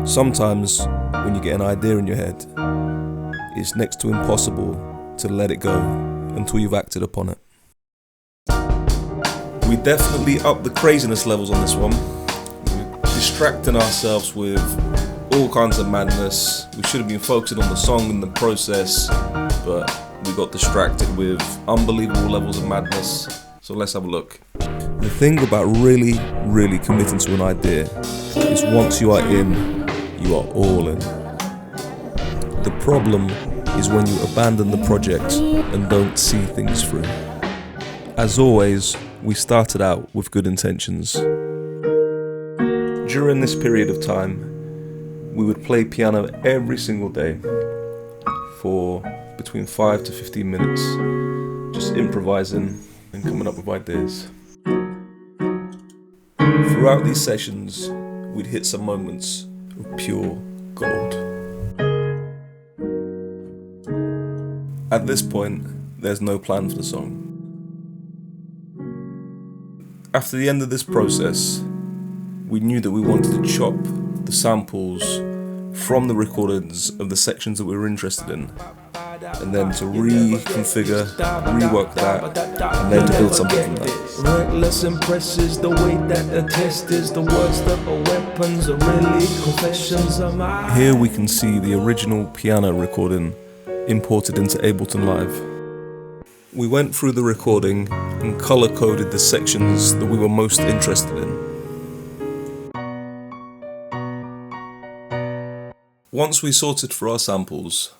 Sometimes, when you get an idea in your head, it's next to impossible to let it go until you've acted upon it. We definitely upped the craziness levels on this one. We're distracting ourselves with all kinds of madness. We should have been focusing on the song and the process, but we got distracted with unbelievable levels of madness. So let's have a look. The thing about really committing to an idea is once you are in, you are all in. The problem is when you abandon the project and don't see things through. As always, we started out with good intentions. During this period of time, we would play piano every single day for between 5 to 15 minutes, just improvising and coming up with ideas. Throughout these sessions, we'd hit some moments of pure gold. At this point, there's no plan for the song. After the end of this process, we knew that we wanted to chop the samples from the recordings of the sections that we were interested in, and then to reconfigure, rework that, and then to build something from that. Reckless impresses the way that the test is. The words that are weapons are really confessions of mine. Here we can see the original piano recording imported into Ableton Live. We went through the recording and color-coded the sections that we were most interested in. Once we sorted for our samples,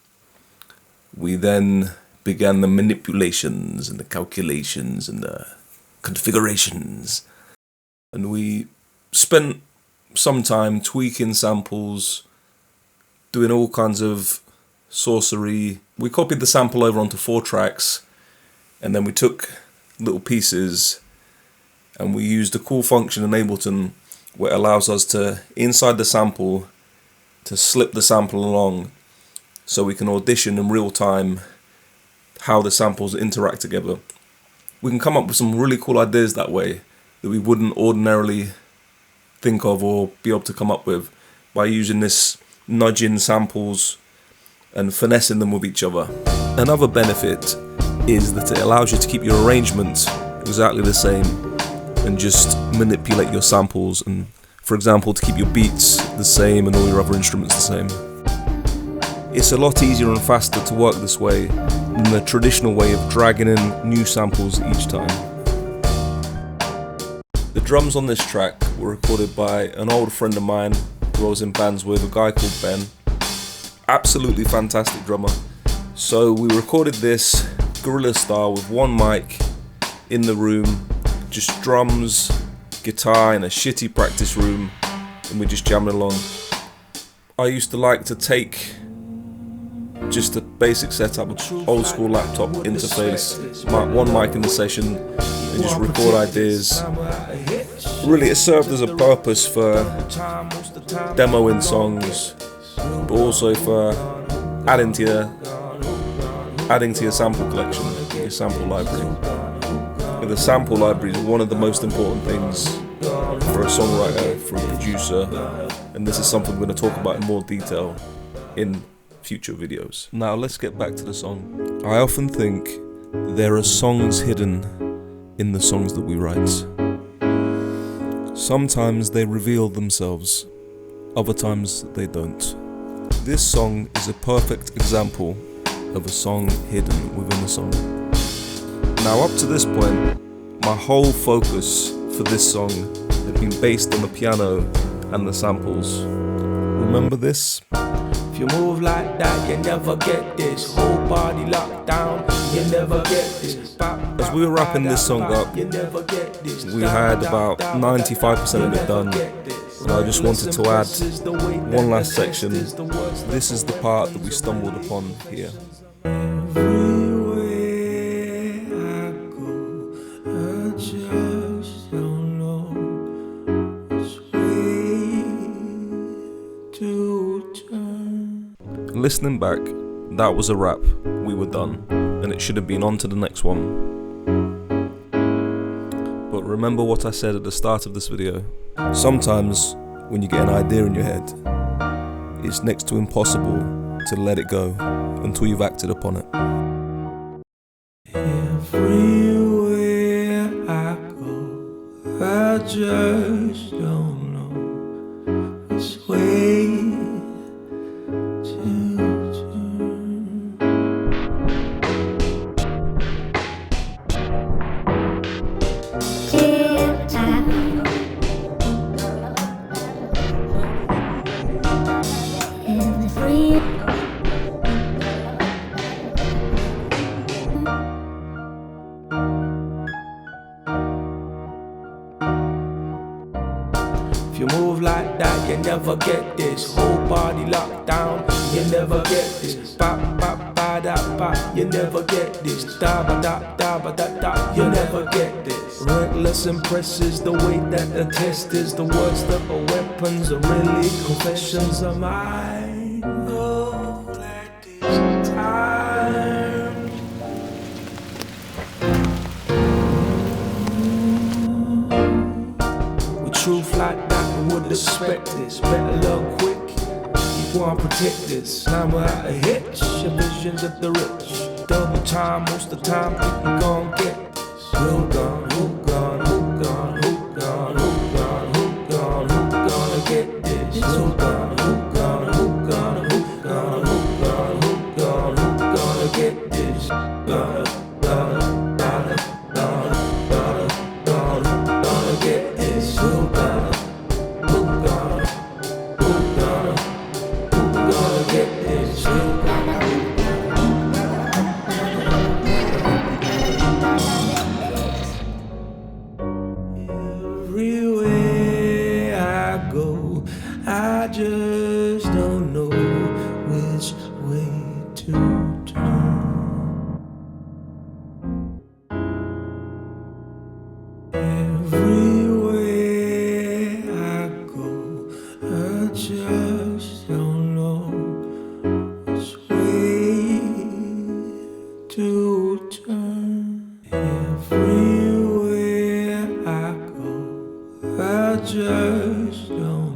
we then began the manipulations and the calculations and the configurations. And we spent some time tweaking samples, doing all kinds of sorcery. We copied the sample over onto 4 tracks, and then we took little pieces and we used a cool function in Ableton where it allows us to, inside the sample, to slip the sample along so we can audition in real time how the samples interact together. We can come up with some really cool ideas that way that we wouldn't ordinarily think of or be able to come up with by using this nudging samples and finessing them with each other. Another benefit is that it allows you to keep your arrangements exactly the same and just manipulate your samples, and for example to keep your beats the same and all your other instruments the same. It's a lot easier and faster to work this way than the traditional way of dragging in new samples each time. The drums on this track were recorded by an old friend of mine who I was in bands with, a guy called Ben. Absolutely fantastic drummer. So we recorded this guerrilla style with one mic in the room, just drums, guitar in a shitty practice room, and we just jamming along. I used to like to take just a basic setup, old school laptop interface, one mic in the session, and just record ideas. Really, it served as a purpose for demoing songs, but also for adding to your sample collection, your sample library. And the sample library is one of the most important things for a songwriter, for a producer, and this is something we're going to talk about in more detail in future videos. Now let's get back to the song. I often think there are songs hidden in the songs that we write. Sometimes they reveal themselves, other times they don't. This song is a perfect example of a song hidden within a song. Now up to this point, my whole focus for this song had been based on the piano and the samples. Remember this? If you move like that, you never get this. Whole body locked down, you never get this. As we were wrapping this song up, we had about 95% of it done, and I just wanted to add one last section. This is the part that we stumbled upon here. Listening back, that was a wrap. We were done, and it should have been on to the next one. But remember what I said at the start of this video. Sometimes, when you get an idea in your head, it's next to impossible to let it go until you've acted upon it. Everywhere I go, I just don't know which way to turn. If you move like that, you never get this. Whole body locked down, you never get this. Ba ba ba da ba, you never get this. Da ba da da ba da da, you never get this. Reckless impresses the way that the test is. The words that are weapons are really confessions of mine. Oh, like this time. With truth like that, I would expect this. Better love quick, you wanna protect this. Time without a hitch, your visions of the rich. Double time, most of the time, think you gon' get this. Who gone, who gone, who gone, who gone, who gone, who gone, who gonna get this? Who gone, who gone, who gone, who gone, who gone, who gone, who gonna get this? Gonna get this. Who gonna get this? Everywhere I go, I just don't know which way to turn. Everywhere I go, I just don't know which way to turn. Everywhere I go, I just don't